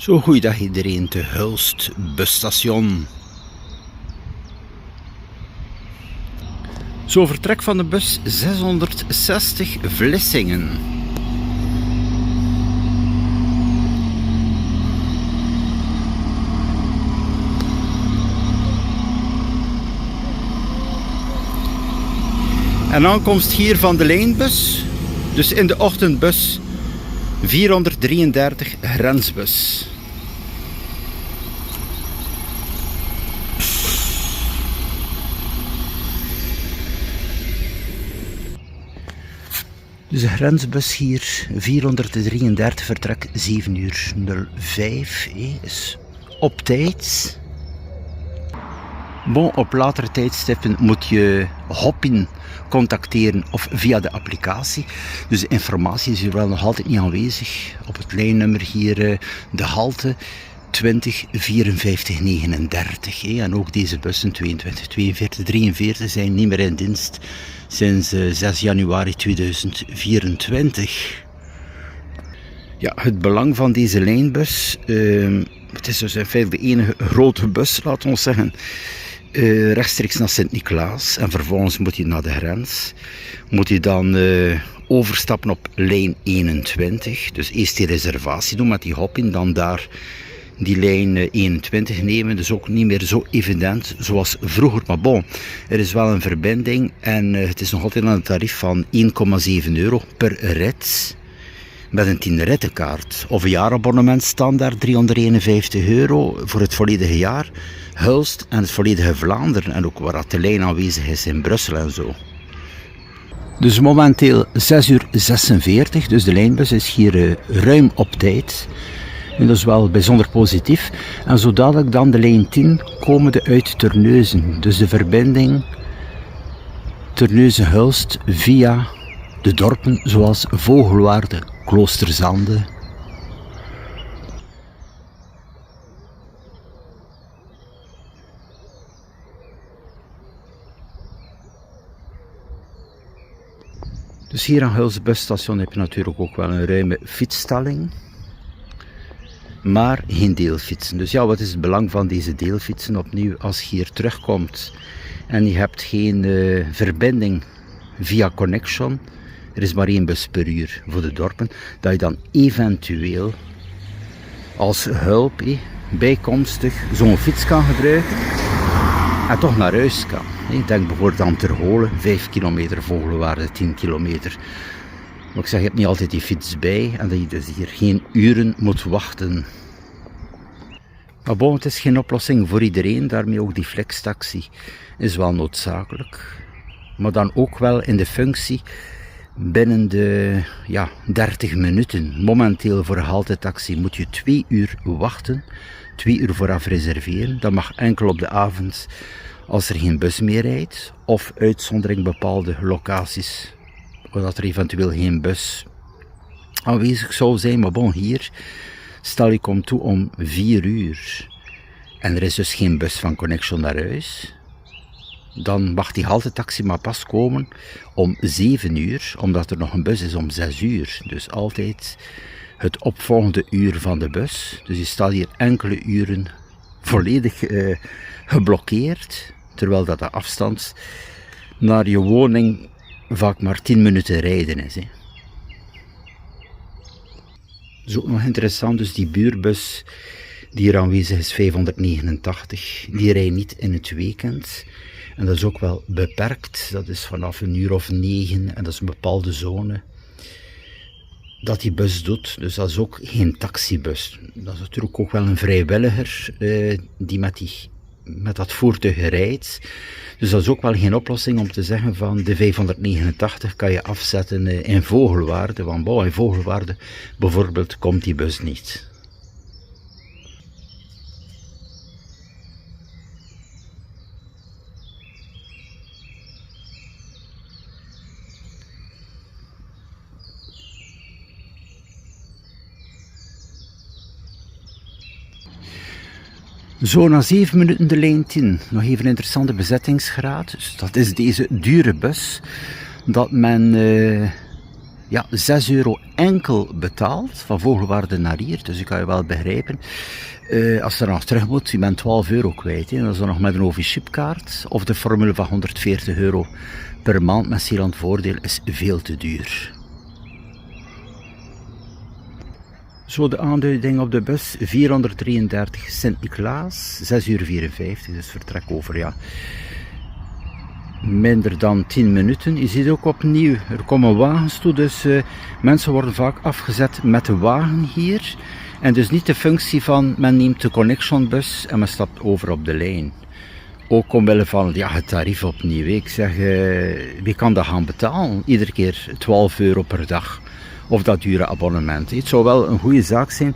Zo, goeiedag iedereen te Hulst busstation. Zo, vertrek van de bus 660 Vlissingen. En aankomst hier van de lijnbus, dus in de ochtendbus 433 grensbus. Dus de grensbus hier 433 vertrek 7:05 is op tijd. Bon, op latere tijdstippen moet je Hopin contacteren of via de applicatie. Dus de informatie is hier wel nog altijd niet aanwezig. Op het lijnnummer hier de halte 20 54 39. En ook deze bussen 22, 42, 43 zijn niet meer in dienst sinds 6 januari 2024. Ja, het belang van deze lijnbus, het is dus in feite de enige grote bus, laten we zeggen, rechtstreeks naar Sint-Niklaas en vervolgens moet hij naar de grens. Moet hij dan overstappen op lijn 21, dus eerst die reservatie doen met die Hopin, dan daar die lijn 21 nemen, dus ook niet meer zo evident zoals vroeger. Maar bon, er is wel een verbinding en het is nog altijd aan een tarief van 1,7 euro per rit. Met een 10-rittenkaart of een jaarabonnement standaard 351 euro voor het volledige jaar. Hulst en het volledige Vlaanderen en ook waar de lijn aanwezig is in Brussel en zo. Dus momenteel 6:46, dus de lijnbus is hier ruim op tijd. En dat is wel bijzonder positief. En zo dadelijk dan de lijn 10 komende uit Terneuzen. Dus de verbinding Terneuzen-Hulst via de dorpen zoals Vogelwaarde, Kloosterzande. Dus hier aan Hulst busstation heb je natuurlijk ook wel een ruime fietsstalling. Maar geen deelfietsen. Dus ja, wat is het belang van deze deelfietsen? Opnieuw, als je hier terugkomt en je hebt geen verbinding via Connection, er is maar 1 bus per uur voor de dorpen, dat je dan eventueel als hulp bijkomstig zo'n fiets kan gebruiken en toch naar huis kan. Ik denk bijvoorbeeld aan Terholen, 5 kilometer, Vogelwaarde 10 kilometer. Maar ik zeg, je hebt niet altijd die fiets bij en dat je dus hier geen uren moet wachten. Maar bon, het is geen oplossing voor iedereen, daarmee ook die flextaxi is wel noodzakelijk. Maar dan ook wel in de functie binnen de 30 minuten. Momenteel voor een haltetaxi moet je 2 uur wachten, 2 uur vooraf reserveren. Dat mag enkel op de avond als er geen bus meer rijdt of uitzondering bepaalde locaties dat er eventueel geen bus aanwezig zou zijn. Maar bon, hier, stel je komt toe om 4 uur en er is dus geen bus van Connection naar huis, dan mag die haltetaxi maar pas komen om 7 uur, omdat er nog een bus is om 6 uur. Dus altijd het opvolgende uur van de bus. Dus je staat hier enkele uren volledig geblokkeerd, terwijl dat de afstand naar je woning vaak maar 10 minuten rijden is. Dat is ook nog interessant, dus die buurbus die hier aanwezig is, 589, die rijdt niet in het weekend. En dat is ook wel beperkt, dat is vanaf 9:00 en dat is een bepaalde zone dat die bus doet. Dus dat is ook geen taxibus. Dat is natuurlijk ook wel een vrijwilliger die met dat voertuig rijdt. Dus dat is ook wel geen oplossing om te zeggen van de 589 kan je afzetten in Vogelwaarde. Want in Vogelwaarde bijvoorbeeld komt die bus niet. Zo, na 7 minuten de lijn 10. Nog even een interessante bezettingsgraad. Dus dat is deze dure bus dat men ja, 6 euro enkel betaald, van Vogelwaarde naar hier, dus ik kan je wel begrijpen. Als je er nog terug moet, je bent 12 euro kwijt. Hè. Dat is dan nog met een OV-chipkaart, of de formule van 140 euro per maand met Zeeland Voordeel is veel te duur. Zo de aanduiding op de bus, 433 Sint-Niklaas, 6 uur 54, dus vertrek over, ja, minder dan 10 minuten. Je ziet ook opnieuw, er komen wagens toe, dus mensen worden vaak afgezet met de wagen hier. En dus niet de functie van, men neemt de connectionbus en men stapt over op de lijn. Ook omwille van ja, het tarief opnieuw. Ik zeg, wie kan dat gaan betalen? Iedere keer 12 euro per dag. Of dat dure abonnement. Het zou wel een goede zaak zijn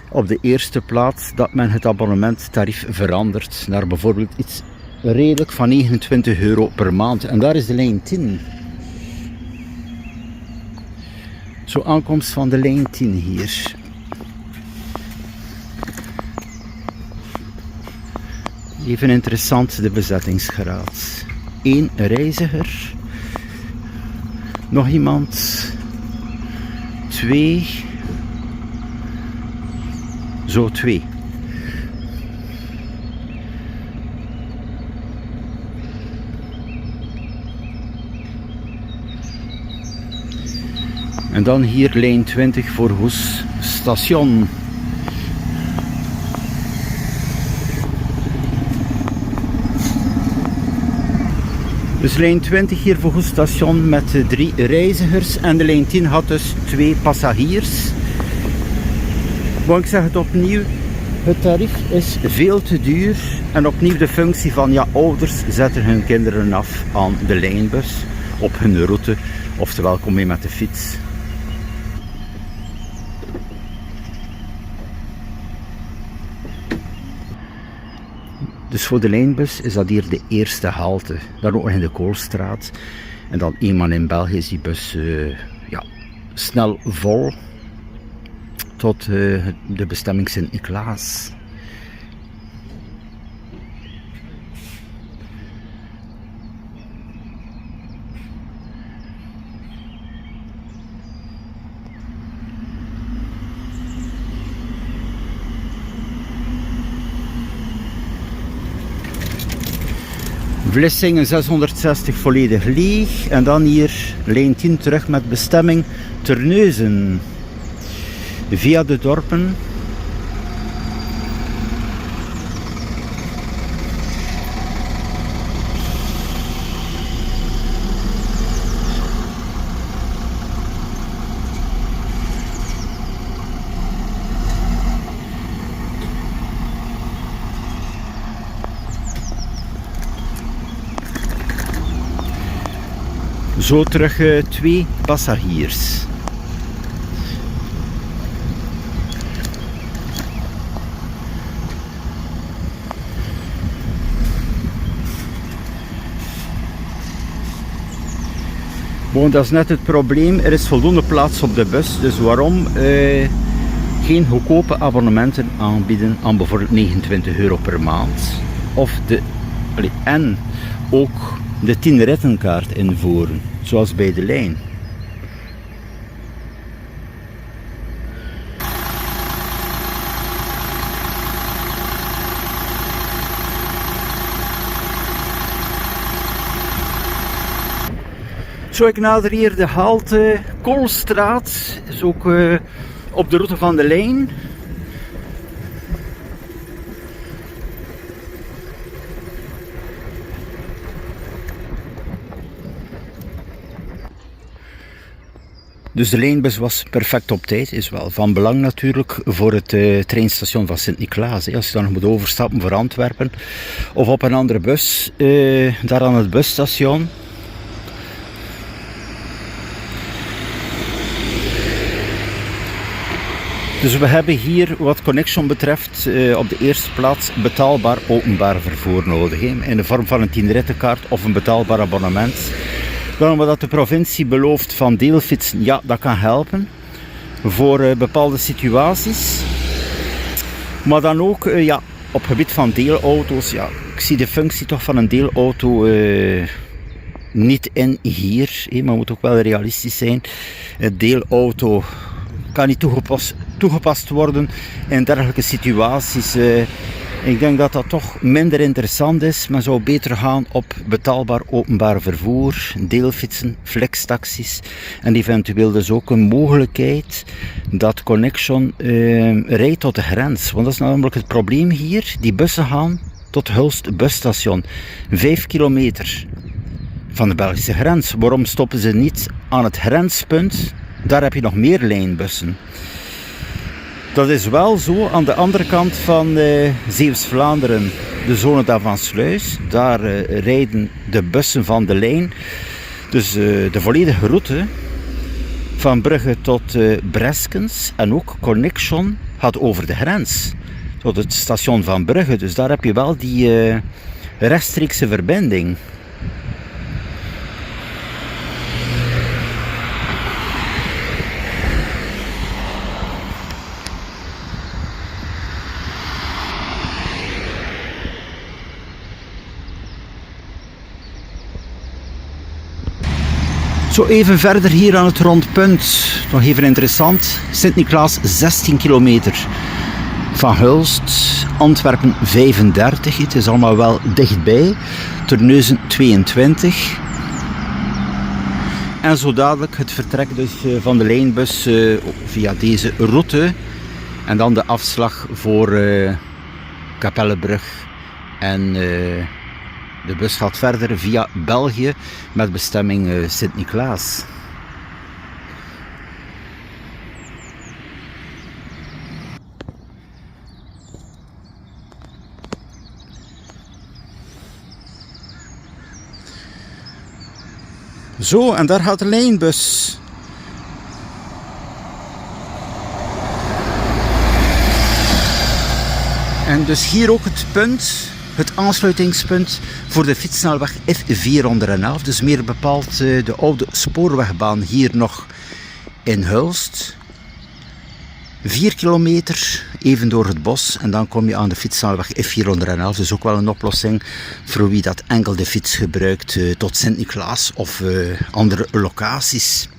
op de eerste plaats dat men het abonnementtarief verandert naar bijvoorbeeld iets redelijk van 29 euro per maand. En daar is de lijn 10. Zo aankomst van de lijn 10 hier. Even interessant de bezettingsgraad. 1 reiziger. Nog iemand. 2. Zo 2. En dan hier lijn 20 voor Goes station. Dus lijn 20 hier voor Goes station met 3 reizigers en de lijn 10 had dus 2 passagiers. Maar ik zeg het opnieuw, het tarief is veel te duur en opnieuw de functie van ja, ouders zetten hun kinderen af aan de lijnbus op hun route, oftewel kom je met de fiets. Dus voor de lijnbus is dat hier de eerste halte. Dan ook in de Koolstraat. En dan eenmaal in België is die bus ja, snel vol. Tot de bestemming Sint-Niklaas. Vlissingen 660 volledig leeg en dan hier lijn 10 terug met bestemming Terneuzen. Via de dorpen. Zo terug 2 passagiers. Bon, dat is net het probleem. Er is voldoende plaats op de bus. Dus waarom geen goedkope abonnementen aanbieden aan bijvoorbeeld 29 euro per maand? Of en ook de 10 rittenkaart invoeren, zoals bij de lijn. Zo, ik nader hier de halte Koolstraat, is ook op de route van de lijn. Dus de lijnbus was perfect op tijd, is wel van belang natuurlijk voor het treinstation van Sint-Niklaas. Als je dan nog moet overstappen voor Antwerpen of op een andere bus, daar aan het busstation. Dus we hebben hier wat Connection betreft op de eerste plaats betaalbaar openbaar vervoer nodig. In de vorm van een 10-rittenkaart of een betaalbaar abonnement. Dan wat de provincie belooft van deelfietsen, ja, dat kan helpen voor bepaalde situaties. Maar dan ook ja, op gebied van deelauto's, ja, ik zie de functie toch van een deelauto niet in hier, maar moet ook wel realistisch zijn. Het deelauto kan niet toegepast worden in dergelijke situaties. Ik denk dat dat toch minder interessant is. Men zou beter gaan op betaalbaar openbaar vervoer, deelfietsen, flextaxis en eventueel dus ook een mogelijkheid dat Connection rijdt tot de grens. Want dat is namelijk het probleem hier. Die bussen gaan tot Hulst busstation, 5 kilometer van de Belgische grens. Waarom stoppen ze niet aan het grenspunt? Daar heb je nog meer lijnbussen. Dat is wel zo aan de andere kant van Zeeuws-Vlaanderen, de zone d'Avansluis. Daar rijden de bussen van de lijn. Dus de volledige route van Brugge tot Breskens en ook Connection gaat over de grens. Tot het station van Brugge. Dus daar heb je wel die rechtstreekse verbinding. Zo even verder hier aan het rondpunt, nog even interessant, Sint-Niklaas 16 kilometer van Hulst, Antwerpen 35, het is allemaal wel dichtbij, Terneuzen 22 en zo dadelijk het vertrek dus van de lijnbus via deze route en dan de afslag voor Kapellebrug en de bus gaat verder via België met bestemming Sint-Niklaas. Zo, en daar gaat de lijnbus. En dus hier ook het punt. Het aansluitingspunt voor de fietssnelweg F411, dus meer bepaald de oude spoorwegbaan hier nog in Hulst. 4 kilometer, even door het bos en dan kom je aan de fietssnelweg F411, dus ook wel een oplossing voor wie dat enkel de fiets gebruikt tot Sint-Niklaas of andere locaties.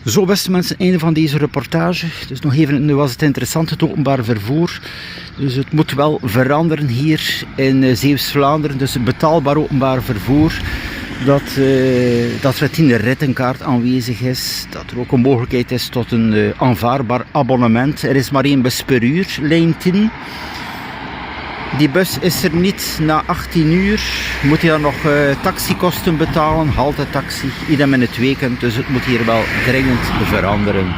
Zo, beste mensen, einde van deze reportage. Dus nog even, nu was het interessant, het openbaar vervoer. Dus het moet wel veranderen hier in Zeeuws-Vlaanderen. Dus het betaalbaar openbaar vervoer. Dat er 10 rittenkaart aanwezig is. Dat er ook een mogelijkheid is tot een aanvaardbaar abonnement. Er is maar 1 bus per uur, lijn 10. Die bus is er niet na 18 uur. Moet je dan nog taxikosten betalen, haltetaxi, idem in het weekend. Dus het moet hier wel dringend veranderen.